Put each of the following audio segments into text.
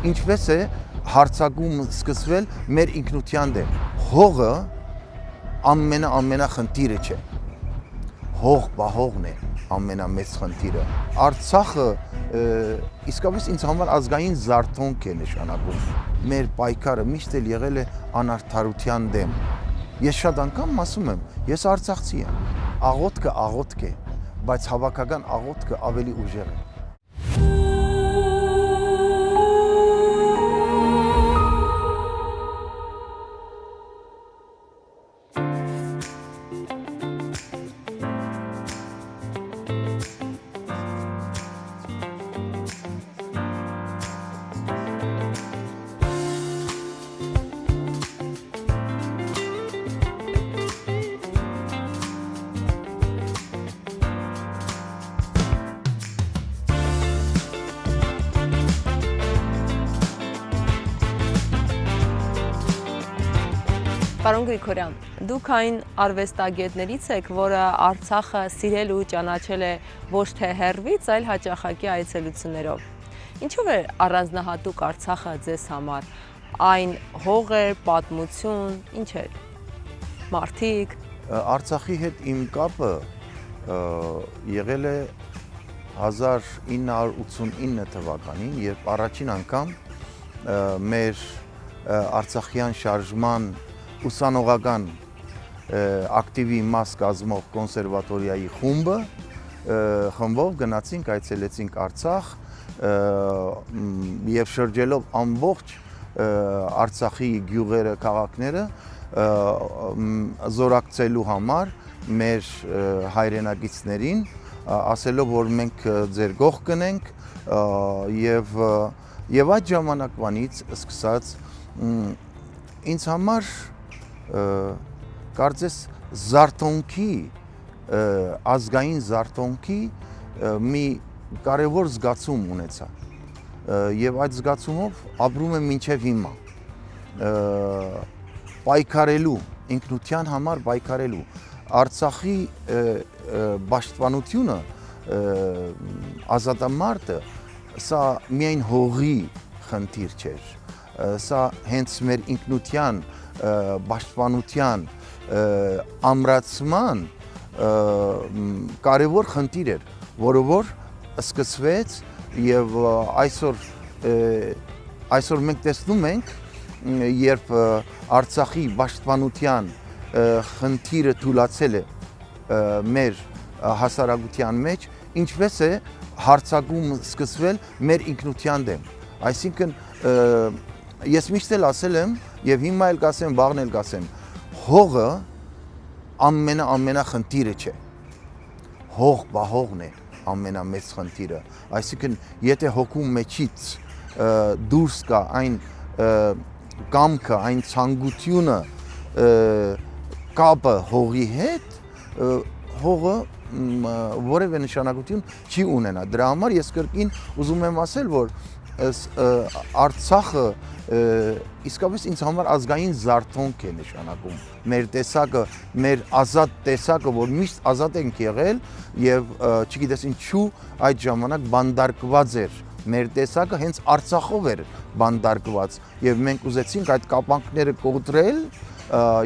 ինչպես է հարցակում սկսվել մեր ինքնության դեմ։ Հողը ամենախնդիրը չէ։ Հող պահողն է ամենամեծ խնդիրը։ Արցախը իսկապես ինձ համար ազգային զարթոնք է նշանակում։ Մեր պայքարը միշտ էլ եղել է անարդարության դեմ։ Ես շատ անգամ ասում եմ, ես արցախցի եմ։ Աղոթքը աղոթք է, բայց հավաքական աղոթքը ավելի ուժեղ է։ Պարոն Գրիգորյան, դուք այն արվեստագետներից եք, որը Արցախը սիրել ու ճանաչել է ոչ թե հեռվից, այլ հաճախակի այցելություններով։ Ինչով է առանձնահատուկ Արցախը ձեզ համար։ Այն հող է, պատմություն, ինչ է։ Մարդիկ։ Արցախի հետ իմ կապը եղել է 1989 թվականին, երբ առաջին անգամ մեր արցախյան շարժման ուսանողական ակտիվի մաս կազմող կոնսերվատորիայի խմբով գնացինք, այցելեցինք Արցախ եւ շրջելով ամբողջ Արցախի գյուղերը, քաղաքները զորակցելու համար մեր հայրենագիցներին, ասելով, որ մենք ձեր կողք կնենք եւ այդ ժամանակվանից սկսած ինձ համար կարծես զարթոնքի, ազգային զարթոնքի մի կարևոր զգացում ունեցա եւ այդ զգացումով ապրում եմ մինչեւ հիմա պայքարելու, ինքնության համար պայքարելու Արցախի պաշտպանությունը, ազատամարտը, սա միայն հողի խնդիր չէր, սա հենց մեր ինքնության պաշտպանության ամրացման կարևոր խնդիր էր, որը որ սկսվեց եւ այսօր մենք տեսնում ենք, երբ Արցախի պաշտպանության խնդիրը թուլացել է մեր հասարակության մեջ, ինչպես է հարցակում սկսվել մեր ինքնության դեմ։ Այսինքն ես միշտ էլ ասել եմ եւ հիմա էլ կասեմ, վաղն էլ կասեմ, հողը ամենախնդիրը չէ։ Հող պահողն է ամենամեծ խնդիրը։ Այսինքն եթե հոգու մեջից դուրս կա այն կամքը, այն ցանկությունը, կապը հողի հետ, հողը որևէ նշանակություն չի ունենա։ Դրա համար ես կրկին ուզում եմ ասել, որ Արցախը իսկապես ինձ համար ազգային զարթոնք է նշանակում։ Մեր տեսակը, մեր ազատ տեսակը, որ միշտ ազատ ենք եղել եւ չգիտես ինչու այդ ժամանակ բանդարկված էր։ Մեր տեսակը հենց Արցախով էր բանդարկված եւ մենք ուզեցինք այդ կապանքները կոտրել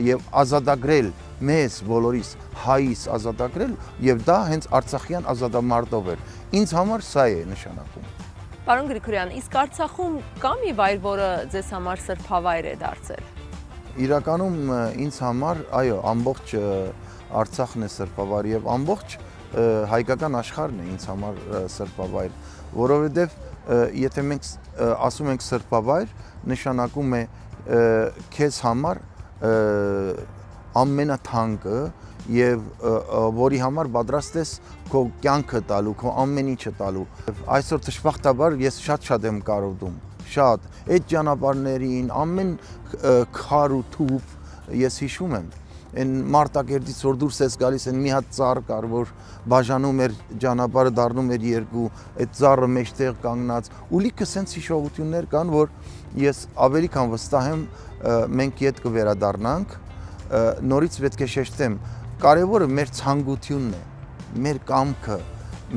եւ ազատագրել մեզ բոլորիս հայից ազատագրել եւ դա հենց արցախյան ազատամարտով էր։ Ինձ համար սա է նշանակում։ Պարոն Գրիգորյան, իսկ Արցախում կա մի վայր, որը ձեզ համար սրբավայր է դարձել։ Իրականում ինձ համար, այո, ամբողջ Արցախն է սրբավայր եւ ամբողջ հայկական աշխարհն է ինձ համար սրբավայր, որովհետեւ եթե մենք ասում ենք սրբավայր, նշանակում է քեզ համար ամենաթանկը եւ որի համար պատրաստ ես քո կյանքը տալու, քո ամեն ինչը տալու։ Այսօր դժբախտաբար ես շատ եմ կարոտում, շատ այդ ճանապարհներին ամեն քար ու թուփ ես հիշում եմ։ Այն Մարտակերտից որ դուրս ես գալիս, այն մի հատ ծառ կար, որ բաժանում էր ճանապարհը, դառնում էր երկու, այդ ծառը մեջտեղ կանգնած։ Ու լիքը սենց հիշողություններ կան, որ ես ավելի քան վստահ եմ մենք իդ կվերադառնանք, նորից պետք է շեշտեմ, կարևորը մեր ցանկությունն է, մեր կամքը,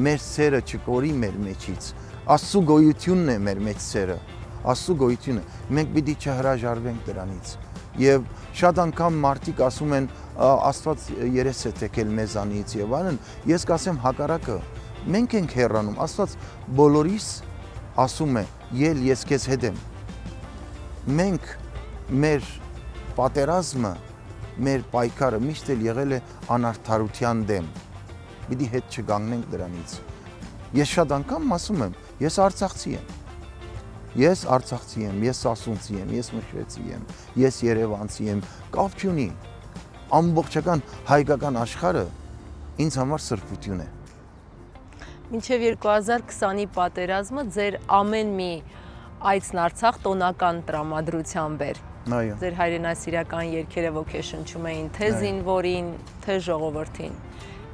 մեր սերը չկորի մեր մեջից, Աստծո գոյությունն է մեր մեջ սերը, Աստծո գոյությունը, մենք պիտի չհրաժարվենք դրանից։ Եվ շատ անգամ մարդիկ ասում են Աստված երես է թեքել մեզանից եւ այլն, ես կասեմ հակառակը, մենք ենք հեռանում, Աստված բոլորիս ասում է, ել ես քեզ հետ եմ։ Մենք մեր պատերազմը, մեր պայքարը միշտ էլ եղել է անարդարության դեմ։ Պիտի հետ չգանգնենք դրանից։ Ես շատ անգամ ասում եմ, ես արցախցի եմ։ Ես արցախցի եմ, ես սասունցի եմ, ես մշվեցի եմ, ես երևանցի եմ, կապ չունի։ Ամբողջական հայկական աշխարհը ինձ համար սրբություն է։ Մինչև 2020-ի պատերազմը ձեր ամեն մի այցն Արցախ տոնական տրամադրությամբ էր։ Այո։ Ձեր հայրենասիրական երգերը ոգեշնչում էին թե զինվորին, թե ժողովրդին։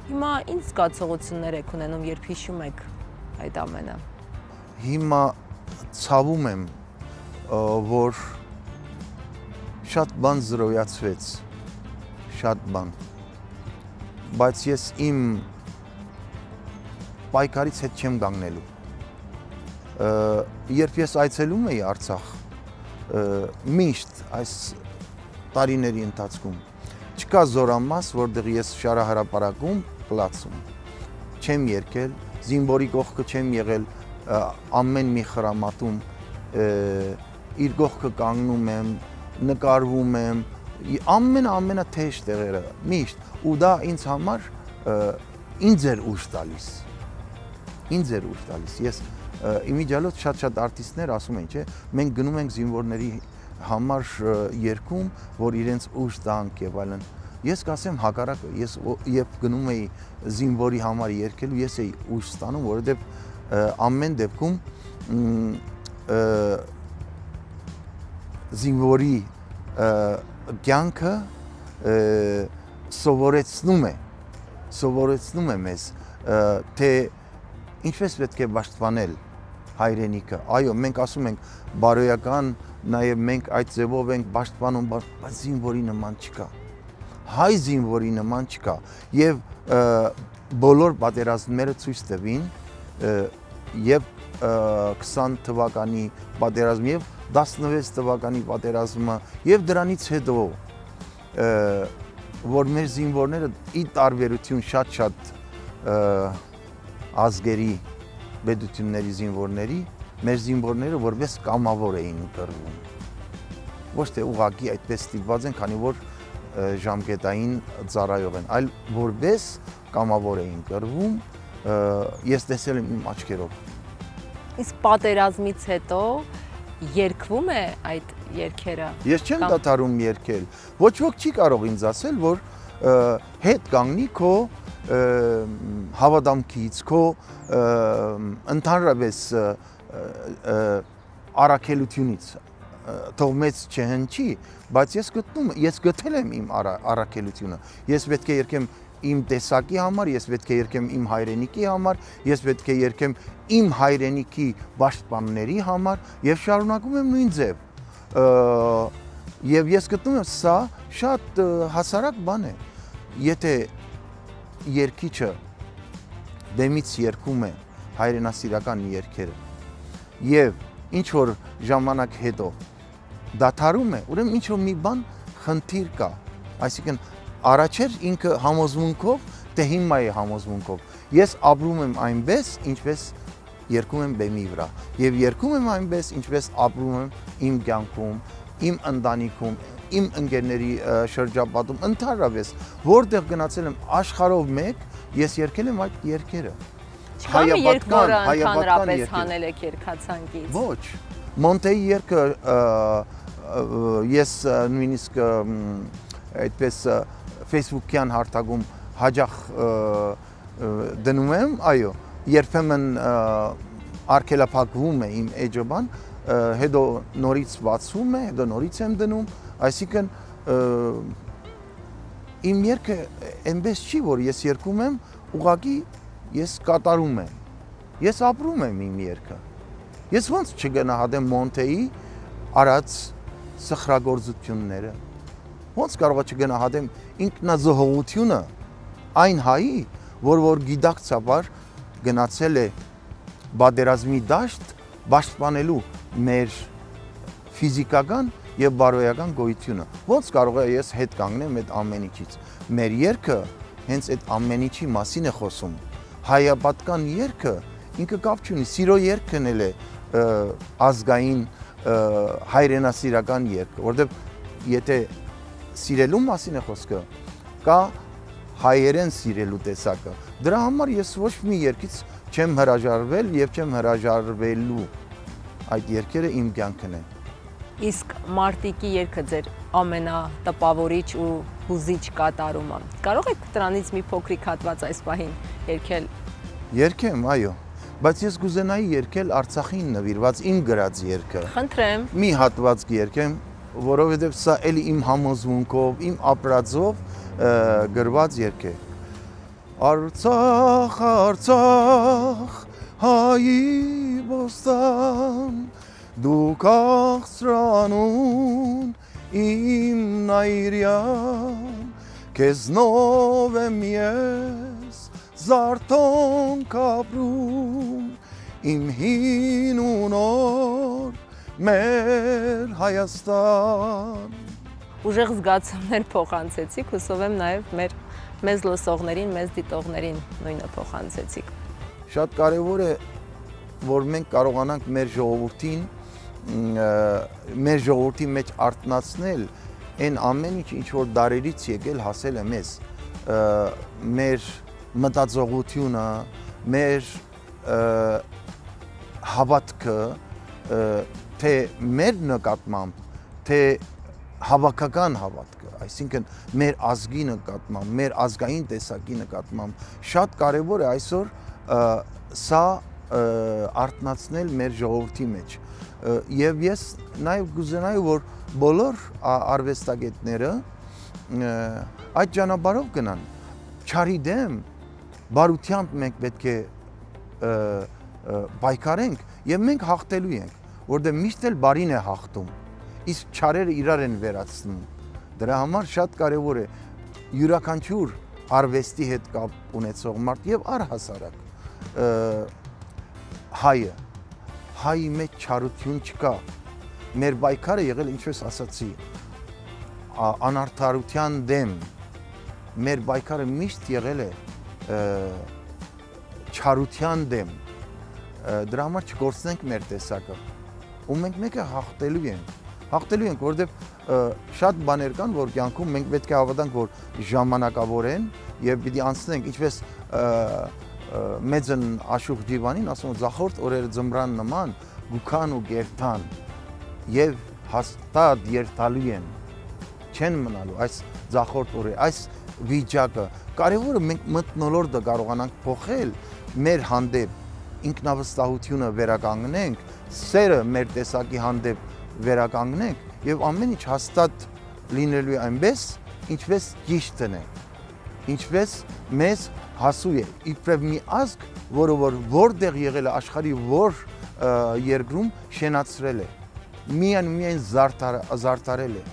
Հիմա ինչ զգացողություններ եք ունենում, երբ հիշում եք այդ ամենը։ Հիմա ցավում եմ, որ շատ բան զրոյացվեց, շատ բան, բայց ես իմ պայքարից հետ չեմ կանգնելու։ Երբ ես այցելում էի Արցախ, միշտ այս տարիների ընթացքում չկա զորամաս, որտեղ ես շարահրապարակում պլացում չեմ երգել, զինվորի կողքը չեմ եղել ամեն մի խրամատում, իր կողքը կանգնում եմ, նկարվում եմ, ամենաթեժ տեղերը միշտ, ու դա ինձ համար ինձ էր ուժ տալիս։ Ես իմիջիալոց շատ արտիստներ ասում են, չէ, մենք գնում ենք զինվորների համար երգում, որ իրենց ուժ տանք եւ այլն։ Ես կասեմ հակառակը, ես երբ գնում էի զինվորի համար երգելու, ես էի ուժ ստանում, որովհետեւ ամեն դեպքում զինվորի կյանքը սովորեցնում է մեզ, թե ինչպես պետք է պաշտպանել հայրենիքը։ Այո, մենք ասում ենք բարոյական, նաև մենք այդ ձևով ենք պաշտպանում, բայց զինվորի նման չկա։ Հայ զինվորի նման չկա։ Եվ բոլոր պատերազմները ցույց տվին, եւ 20 թվականի պատերազմը եւ 16 թվականի պատերազմը եւ դրանից հետո որ մեր զինվորները ի տարբերություն շատ ազգերի պետությունների զինվորների, մեր զինվորները որպես կամավոր էին ընտրվում։ Ոչ թե ուղղակի այդպես ստիպված են, քանի որ ժամկետային ծառայող են, այլ որպես կամավոր էին ընտրվում, ես տեսել եմ իմ աչքերով։ Իսկ պատերազմից հետո երգվում է այդ երգերը։ Ես չեմ դադարում երգել։ Ոչ ոք չի կարող ինձ ասել, որ հետ կանգնի քո հավատամքից, քո ընդհանրապես առաքելությունից։ Թող մեծ չհնչի, բայց ես գտել եմ իմ առաքելությունը։ Ես պետք է երգեմ իմ տեսակի համար, ես պետք է երգեմ իմ հայրենիքի համար, ես պետք է երգեմ իմ հայրենիքի պաշտպանների համար եւ շարունակում եմ նույն ձև։ Եվ ես գտնում եմ սա շատ հասարակ բան է։ Եթե երգիչը դեմից երգում է հայրենասիրական երգերը եւ ինչ որ ժամանակ հետո դադարում է, ուրեմն ինչ որ մի բան խնդիր կա, այսինքն առաջ էր ինքը համոզմունքով, թե հիմա է համոզմունքով։ Ես ապրում եմ այնպես, ինչպես երգում եմ բեմի վրա, եւ երգում եմ այնպես, ինչպես ապրում եմ իմ կյանքում, իմ ընտանիքում, իմ ընկերների շրջապատում, ընդհանրապես, որտեղ գնացել եմ աշխարհով մեկ, ես երգել եմ այդ երգերը։ Հայաբատական հանել եք երգացանկից։ Ոչ, Մոնտեի երգը ես նույնիսկ այդպես Facebook-յան հարթակում հաջող դնում եմ, այո, երբեմն արգելափակվում է իմ էջոբան, հետո նորից բացվում է, հետո նորից եմ դնում, այսինքն իմ երգը այնպես չի, որ ես երգում եմ, ուղղակի ես կատարում եմ, ես ապրում եմ իմ երգը։ Ես ոնց չգնահատեմ Մոնտեի արած սխրագործությունները, ոնց կարող եմ չգնահատեմ ինքնազոհողությունը այն հայի, որ գիտակցաբար գնացել է պատերազմի դաշտ պաշտպանելու մեր ֆիզիկական եւ բարոյական գոյությունը։ Ոնց կարող է ես հետ կանգնեմ այդ ամեն ինչից։ Մեր երգը հենց այդ ամեն ինչի մասին է խոսում։ Հայապատկան երգը ինքը կապ չունի, սիրո երգն էլ է ազգային հայրենասիրական երգ, որովհետեւ եթե սիրելու մասին է խոսքը, կա հայերեն սիրելու տեսակը։ Դրա համար ես ոչ մի երգից չեմ հրաժարվել եւ չեմ հրաժարվելու։ Այդ երգերը իմ կյանքն են։ Իսկ մարտիկի երգը ձեր ամենատպավորիչ ու հուզիչ կատարումը։ Կարող եք դրանից մի փոքրիկ հատված այս պահին երգել։ Երգեմ, այո, բայց ես կուզենայի երգել Արցախին նվիրված իմ գրած երգը։ Խնդրեմ։ Մի հատված կերգեմ, որովհետեւ սա էլի իմ համոզմունքով, իմ ապրածով գրված երգ է։ Արցախ, Արցախ, հայի բոստան, դու քաղցրանուն իմ նայրյան, քեզնով եմ ես զարթոնք ապրում, իմ հին ու նոր մեր Հայաստան։ Ուժեղ զգացումներ փոխանցեցիք, հուսով եմ նաև մեզ լսողներին, մեզ դիտողներին նույնը փոխանցեցիք։ Շատ կարևոր է, որ մենք կարողանանք մեր ժողովրդի մեջ արտնացնել այն ամեն ինչ որ դարերից եկել հասել է մեզ, մեր մտածողությունը, մեր հավատքը, թե մեր նկատմամբ, թե հավաքական հավատքը, այսինքն մեր ազգի նկատմամբ, մեր ազգային տեսակի նկատմամբ շատ կարևոր է այսօր սա արտնացնել մեր ժողովրդի մեջ։ Եվ ես նաև կուզենայի, որ բոլոր արվեստագետները այդ ճանապարհով գնան։ Չարի դեմ բարությամբ մենք պետք է պայքարենք եւ մենք հաղթելու ենք, որտեղ միշտ էլ բարին է հաղթում, իսկ չարերը իրար են վերացնում։ Դրա համար շատ կարևոր է յուրաքանչյուր արվեստի հետ կապ ունեցող մարդ եւ առհասարակ հայի մեջ չարություն չկա։ Մեր պայքարը եղել, ինչպես ասացի, անարդարության դեմ։ Մեր պայքարը միշտ եղել է չարության դեմ։ Դրա համար չկորցնենք մեր տեսակը։ Ու մենք մեկը հաղթելու ենք, որովհետև շատ բաներ կան, որ կյանքում մենք պետք է հավատանք, որ ժամանակավոր են եւ պիտի անցնենք, ինչպես մեծն Աշուխ Ջիվանին ասում է ձախորդ օրերը ձմռան նման գուքան ու գերթան եւ հաստատ երթալու են, չեն մնալու այս ձախորդ օրերը, այս վիճակը։ Կարևորը մենք մթնոլորտը կարողանանք փոխել մեր հանդեպ ինքնավստահությունը վերականգնենք, սերը մեր տեսակի հանդեպ վերականգնենք եւ ամեն ինչ հաստատ լինելու է այնպես, ինչպես ճիշտն է, ինչպես մեզ հասու է, իբրև մի ազգ, որը որտեղ եղել է աշխարհի որ երկրում շենացրել է, միայն զարդարել է։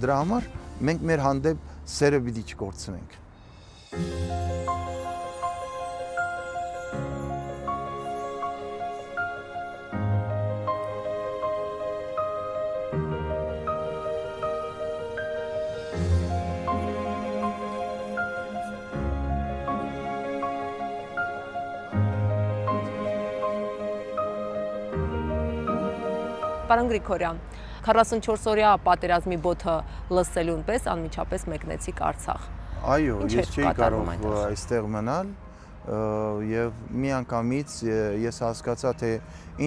Դրա համար մենք մեր հանդեպ սերը պիտի չկորցնենք։ Պարոն Գրիգորյան, 44-օրյա պատերազմի բոթը լսելուն պես անմիջապես մեկնեցիք Արցախ։ Այո, Ինչ ես եք չէի կատարում կարող այստեղ մնալ եւ միանգամից ես հասկացա, թե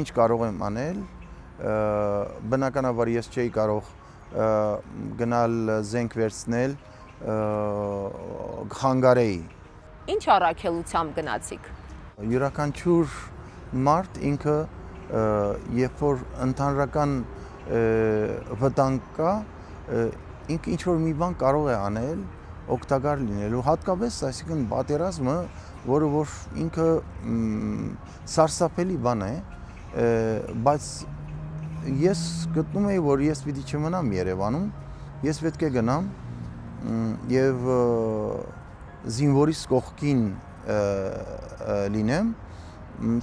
ինչ կարող եմ անել։ Բնականաբար ես չէի կարող գնալ զենք վերցնել, խանգարեի։ Ինչ առաքելությամբ գնացիք։ Յուրաքանչյուր մարդ ինքը երբ որ ընդհանրական վտանգ կա, ինքը ինչ որ մի բան կարող է անել, օգտակար լինելու, հատկապես այսինքն պատերազմը, որը որ ինքը սարսափելի բան է, բայց ես գտնում եի, որ ես պիտի չմնամ Երևանում, ես պետք է գնամ եւ զինվորիս կողքին լինեմ,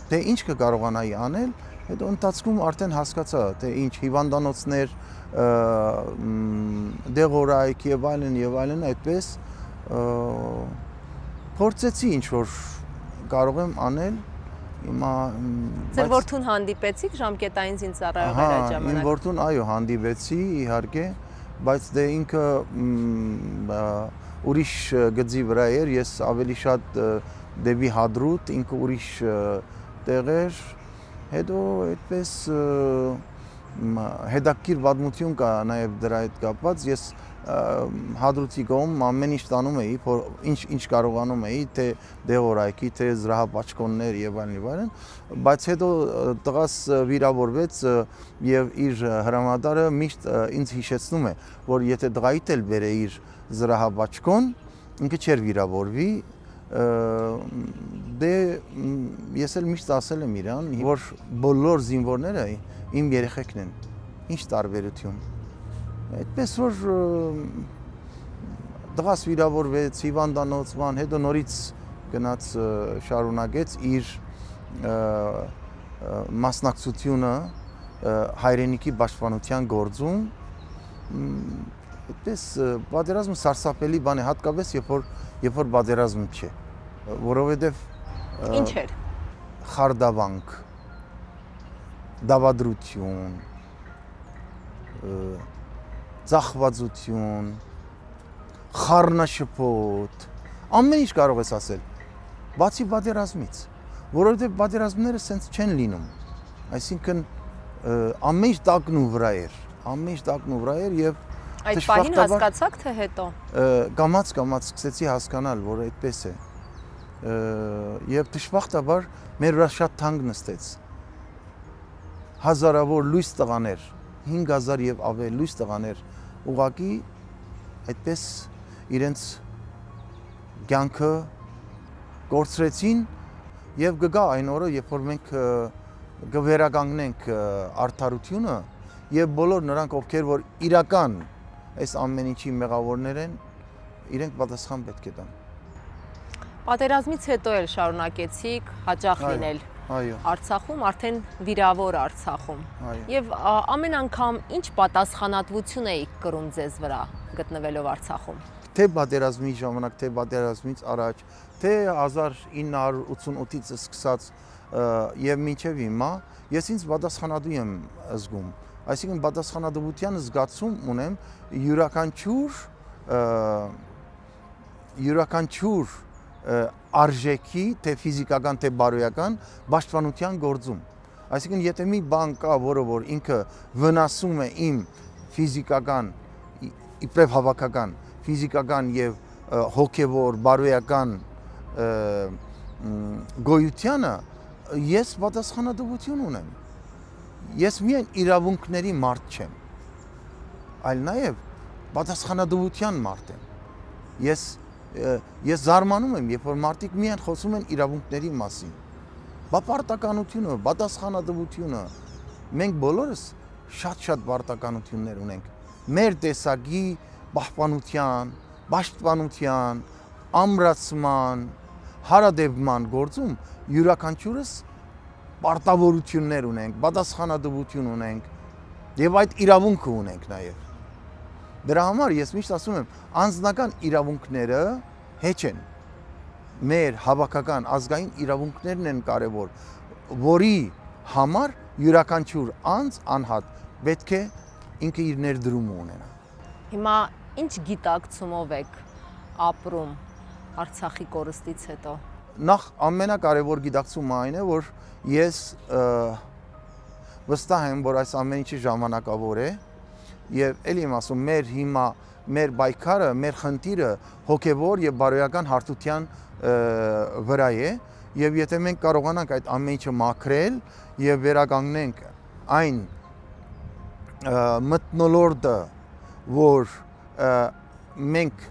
թե ինչ կկարողանայի անել, Հետո ընթացքում արդեն հասկացա, թե ինչ հիվանդանոցներ, դեղորայք եւ այլն, այդպես փորձեցի ինչ որ կարող եմ անել։ Հիմա Ձեր որդուն հանդիպեցիք ժամկետային զինծառայողի Իմ ժամանակ։ որդուն այո հանդիպեցի իհարկե, բայց դե ինքը ուրիշ գծի վրա էր, ես ավելի շատ դեպի Հադրութ, ինքը ուրիշ տեղ էր, հետո այդպես հետաքրքիր պատմություն կա նաև դրա հետ կապված, ես Հադրութի կողմ ամեն ինչ տանում էի, ինչ կարողանում էի, թե դեղորայքի, թե զրահապաճկոններ եւ այլն, բայց հետո տղաս վիրավորվեց եւ իր հրամանատարը միշտ ինձ հիշեցնում է, որ եթե տղայիդ էլ բերե իր զրահապաճկոն, ինքը չէր վիրավորվի, դե ես էլ միշտ ասել եմ իրան, որ բոլոր զինվորները իմ երեխեքն են, ինչ տարբերություն։ Այդպես որ տղաս վիրավորվեց, հիվանդանոց, հետո նորից գնաց շարունակեց իր մասնակցությունը հայրենիքի պաշտպանության գործում, այդպես պատերազմը սարսափելի բան է, հատկապես երբ որ պատերազմ չէ, որովհետև Ինչ էր։ խարդավանք, դավադրություն, ծախվածություն, խառնաշփոթ, ամեն ինչ կարող ես ասել, բացի պատերազմից, որովհետև պատերազմները սենց չեն լինում, այսինքն ամեն ինչ տակն ու վրա էր եւ Այդ պահին հասկացաք թե հետո։ Կամաց սկսեցի հասկանալ, որ այդպես է եւ դժբախտաբար մեր վրա շատ թանկ նստեց հազարավոր լույս տղաներ 5000 եւ ավել լույս տղաներ ուղակի այդպես իրենց կյանքը կորցրեցին եւ կգա այն օրը, երբ որ մենք կվերականգնենք արդարությունը եւ բոլոր նրանք, ովքեր որ իրական այս ամեն ինչի մեղավորներ են, իրենք պատասխան պետք է տան։ Պատերազմից հետո էլ շարունակեցիք հաճախ լինել Արցախում, արդեն վիրավոր Արցախում։ Եվ ամեն անգամ ինչ պատասխանատվություն էիք կրում ձեզ վրա գտնվելով Արցախում։ Թե պատերազմի ժամանակ, թե պատերազմից առաջ, թե 1988-ից սկսած եւ մինչեւ հիմա, ես ինձ պատասխանատու եմ զգում։ Այսինքն պատասխանատվության զգացում ունեմ յուրաքանչյուր արժեքի, թե ֆիզիկական, թե բարոյական պաշտպանության գործում։ Այսինքն եթե մի բան կա, որը որ ինքը վնասում է իմ ֆիզիկական, իբրև հավաքական, ֆիզիկական եւ հոգեվոր, բարոյական գոյությանը, ես պատասխանատվություն ունեմ։ Ես միայն իրավունքների մարդ չեմ, այլ նաև պատասխանատվության մարդ եմ։ Ես զարմանում եմ, երբ որ մարդիկ միայն խոսում են իրավունքների մասին։ Բա պարտականությունը, պատասխանատվությունը, մենք բոլորս շատ պարտականություններ ունենք։ Մեր տեսակի պահպանության, պաշտպանության, ամրացման, հարադեպման գործում յուրաքանչյուրս պարտավորություններ ունենք, պատասխանատվություն ունենք եւ այդ իրավունքը ունենք նաեւ։ Դրա համար ես միշտ ասում եմ, անձնական իրավունքները հեչ են։ Մեր հավաքական ազգային իրավունքներն են կարևոր, որի համար յուրաքանչյուր անձ անհատ պետք է ինքը իր ներդրումը ունենա։ Հիմա ինչ գիտակցումով եք ապրում Արցախի կորստից հետո։ Նախ ամենակարևոր գիտակցումը այն է, որ ես վստահ եմ, որ այս ամեն ինչի ժամանակավոր է եւ ելի եմ ասում, մեր պայքարը, մեր խնդիրը հոգեվոր եւ բարոյական հարթության վրա է եւ եթե մենք կարողանանք այդ ամեն ինչը մաքրել եւ վերականգնենք այն մթնոլորտը, որ մենք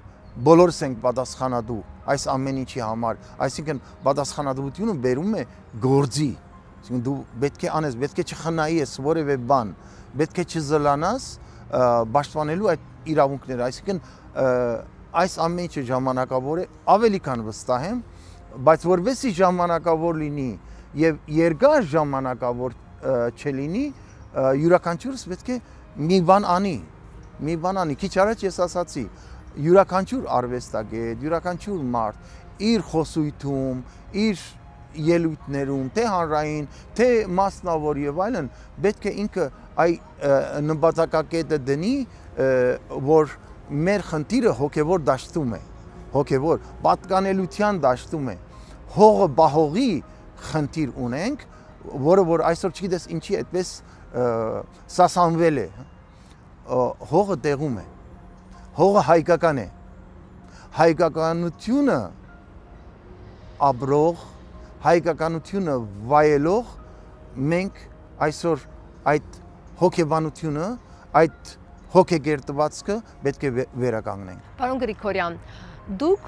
բոլորս ենք պատասխանատու այս ամեն ինչի համար, այսինքն պատասխանատվությունը բերում է գործի, այսինքն դու պետք է անես, պետք է չխնայես որևէ բան, պետք է չզլանաս պաշտպանելու այդ իրավունքները, այսինքն այս ամեն ինչը ժամանակավոր է, ավելի քան վստահ եմ, բայց որովհետեւ ժամանակավոր լինի եւ երկար ժամանակավոր չլինի, յուրաքանչյուրս պետք է մի բան անի, քիչ առաջ ես ասացի, յուրաքանչյուր արվեստագետ, յուրաքանչյուր մարդ իր խոսույթում, իր ելույթներում, թե հանրային, թե մասնավոր եւ այլն, պետք է ինքը այ նպատակակետը դնի, որ մեր խնդիրը հոգևոր դաշտում է, հոգևոր պատկանելության դաշտում է, հողը բահողի խնդիր ունենք, որը որ այսօր չգիտես ինչի այդպես սասանվել է, հողը տեղում է, հողը հայկական է, հայկականությունը ապրող, հայկականությունը վայելող, մենք այսօր այդ հոգեբանությունը, այդ հոգեգերտվածքը պետք է վերականգնենք։ Պարոն Գրիգորյան, դուք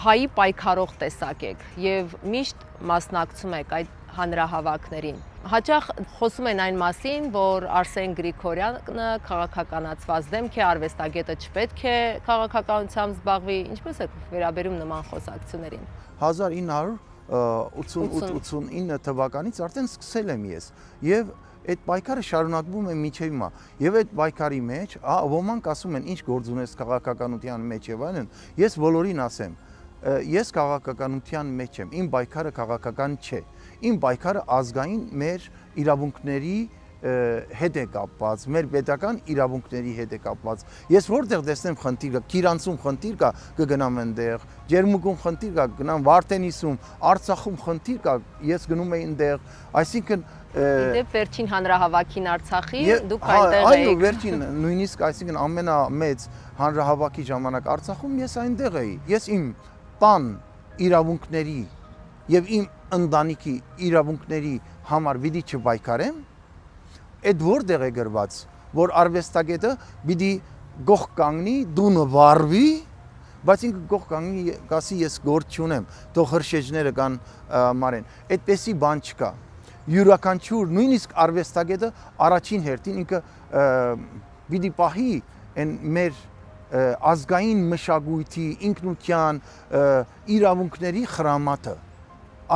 հայի պայքարող տեսակ եք եւ միշտ մասնակցում եք այդ հանրահավաքներին։ Հաճախ խոսում են այն մասին, որ Արսեն Գրիգորյանը քաղաքականացված դեմք է, արվեստագետը չպետք է քաղաքականությամբ զբաղվի, ինչպես եք վերաբերում նման խոսակցություններին։ 1988-89 թվականից արդեն սկսել եմ ես եւ այդ պայքարը շարունակվում է մինչև հիմա եւ այդ պայքարի մեջ ոմանք ասում են ինչ գործ ունես քաղաքականության մեջ եւ այլն, ես բոլորին ասեմ, ես քաղաքականության մեջ եմ, իմ պայքարը քաղաքական չէ, իմ պայքարը ազգային մեր իրավունքների հետ է կապված, մեր պետական իրավունքների հետ է կապված։ Ես որտեղ տեսնեմ խնդիր կա, Կիրանցում խնդիր կա, կգնամ այնտեղ, Ջերմուկում խնդիր կա, գնամ Վարդենիսում, Արցախում խնդիր կա, ես գնում եմ այնտեղ, այսինքն Դե վերջին հանրահավաքին Արցախի դուք այնտեղ եք։ Այո, վերջին, նույնիսկ այսինքն ամենամեծ հանրահավաքի ժամանակ Արցախում ես այնտեղ էի։ Ես իմ տան իրավունքների եւ իմ ընտանիքի իրավունքների համար պիտի չպայքարեմ։ Այդ որտեղ է գրված, որ արվեստագետը պիտի գող կանգնի, դունը վառվի, բայց ինքը գող կանգնի, ասի ես գործ չունեմ, թող հրշեջները կան մարեն։ Այդպեսի բան չկա։ Յուրաքանչյուր նույնիսկ արվեստագետը առաջին հերթին ինքը պիտի պահի այն մեր ազգային մշակույթի, ինքնության, իրավունքների խրամատը։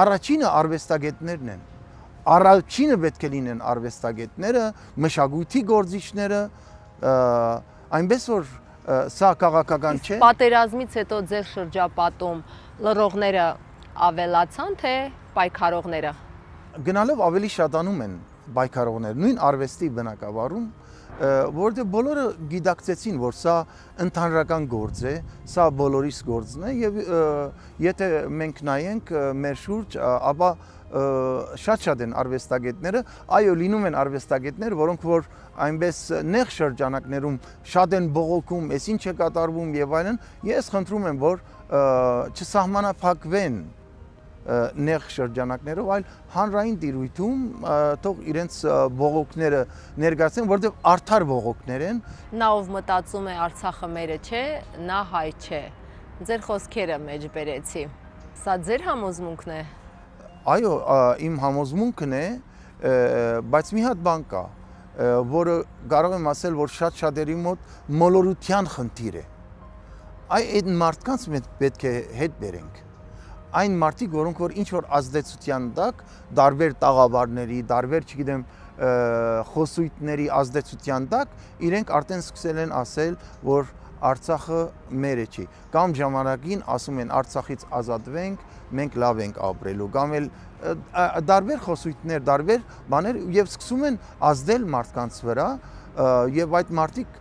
Առաջինը արվեստագետներն են։ Առաջինը պետք է լինեն արվեստագետները, մշակույթի գործիչները, այնպես որ սա քաղաքական չէ։ Պատերազմից հետո ձեր շրջապատում լռողները ավելացան, թե պայքարողները։ Գնալով ավելի շատանում են պայքարողները, նույն արվեստի բնակավարում, որտեղ բոլորը գիտակցեցին, որ սա ընդհանրական գործ է, սա բոլորիս գործն է եւ եթե մենք նայենք մեր շուրջ, ապա շատ են արվեստագետները, այո, լինում են արվեստագետներ, որոնք որ այնպես նեղ շրջանակներում շատ են բողոքում, այս ինչ է կատարվում եւ այլն, ես խնդրում եմ, որ չսահմանափակվեն նեղ շրջանակներով, այլ հանրային տիրույթում թող իրենց բողոքները ներկայացնեն, որտեղ արդար բողոքներ են։ Նա ով մտածում է Արցախը մերը չէ, նա հայ չէ։ Ձեր խոսքերը մեջ բերեցի։ Սա ձեր համոզմունքն է։ Այո, իմ համոզմունքն է, բայց մի հատ բան կա, որը կարող եմ ասել, որ շատ-շատերի մոտ մոլորության խնդիր է։ Այդ մարդկանց պետք է հետ բերենք։ Այն մարդիկ, որոնք որ ինչ որ ազդեցության տակ, տարբեր տաղավարների, տարբեր, չգիտեմ, խոսույթների ազդեցության տակ, իրենք արդեն սկսել են ասել, որ Արցախը մերը չի։ Կամ ժամանակին ասում են Արցախից ազատվենք, մենք լավ ենք ապրելու, կամ էլ տարբեր խոսույթներ, տարբեր բաներ եւ սկսում են ազդել մարդկանց վրա եւ այդ մարդիկ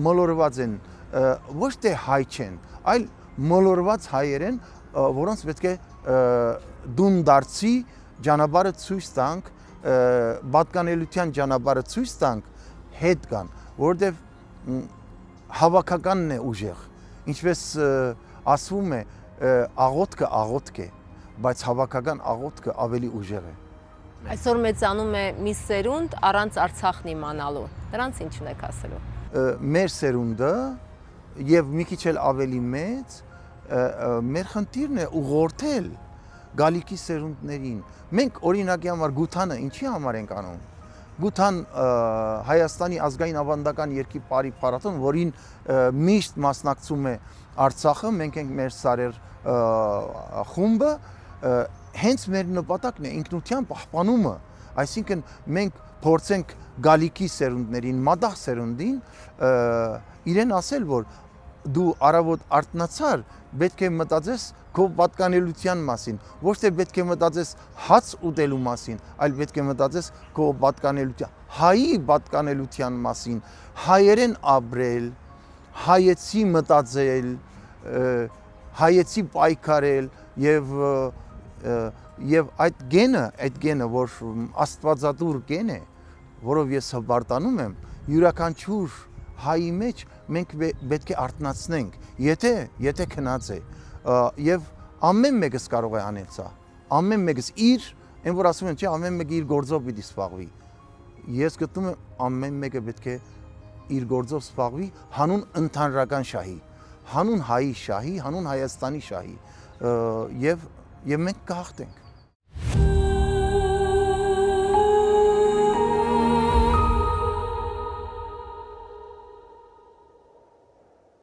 մոլորված են, ոչ թե հայ չեն, այլ մոլորված հայեր են, որոնց պետք է դուն դարձի ճանապարհը ցույց տանք, պատկանելության ճանապարհը ցույց տանք, հետ կան, որովհետև հավաքականն է ուժեղ, ինչպես ասվում է, աղոթքը աղոթք է, բայց հավաքական աղոթքը ավելի ուժեղ է։ Այսօր մեծանում է մի սերունդ առանց Արցախն իմանալու։ Դրանց ինչ ունեք ասելու։ Մեր սերունդը եւ մի քիչ էլ ավելի մեծ մեր խնդիրն է ուղղորդել գալիքի սերունդներին։ Մենք օրինակի համար Գութանը ինչի համար ենք անում։ Գութան Հայաստանի ազգային ավանդական երկի բարի փառատոն, որին միշտ մասնակցում է Արցախը, մենք ենք մեր սարեր խումբը, հենց մեր նպատակն է ինքնության պահպանումը, Այսինքն մենք փորձենք գալիքի սերունդներին, մադաղ սերունդին իրեն ասել, որ դու առավոտ արթնացար, պետք է մտածես քո պատկանելության մասին, ոչ թե պետք է մտածես հաց ուտելու մասին, այլ պետք է մտածես քո պատկանելության, հայի պատկանելության մասին, հայերեն ապրել, հայեցի մտածել, հայեցի պայքարել եւ այդ գենը, որ աստվածատուր գեն է, որով ես հպարտանում եմ, յուրաքանչյուր հայի մեջ մենք պետք է արթնացնենք, եթե քնած է, եւ ամեն մեկս կարող է անել սա, ամեն մեկս իր, այն որ ասում են, չէ, ամեն մեկը իր գործով պիտի սպաղվի, ես գտնում եմ ամեն մեկը պետք է իր գործով սպաղվի հանուն ընդհանրական շահի, հանուն հայի շահի, հանուն Հայաստանի շահի, եւ մենք կհաղթենք։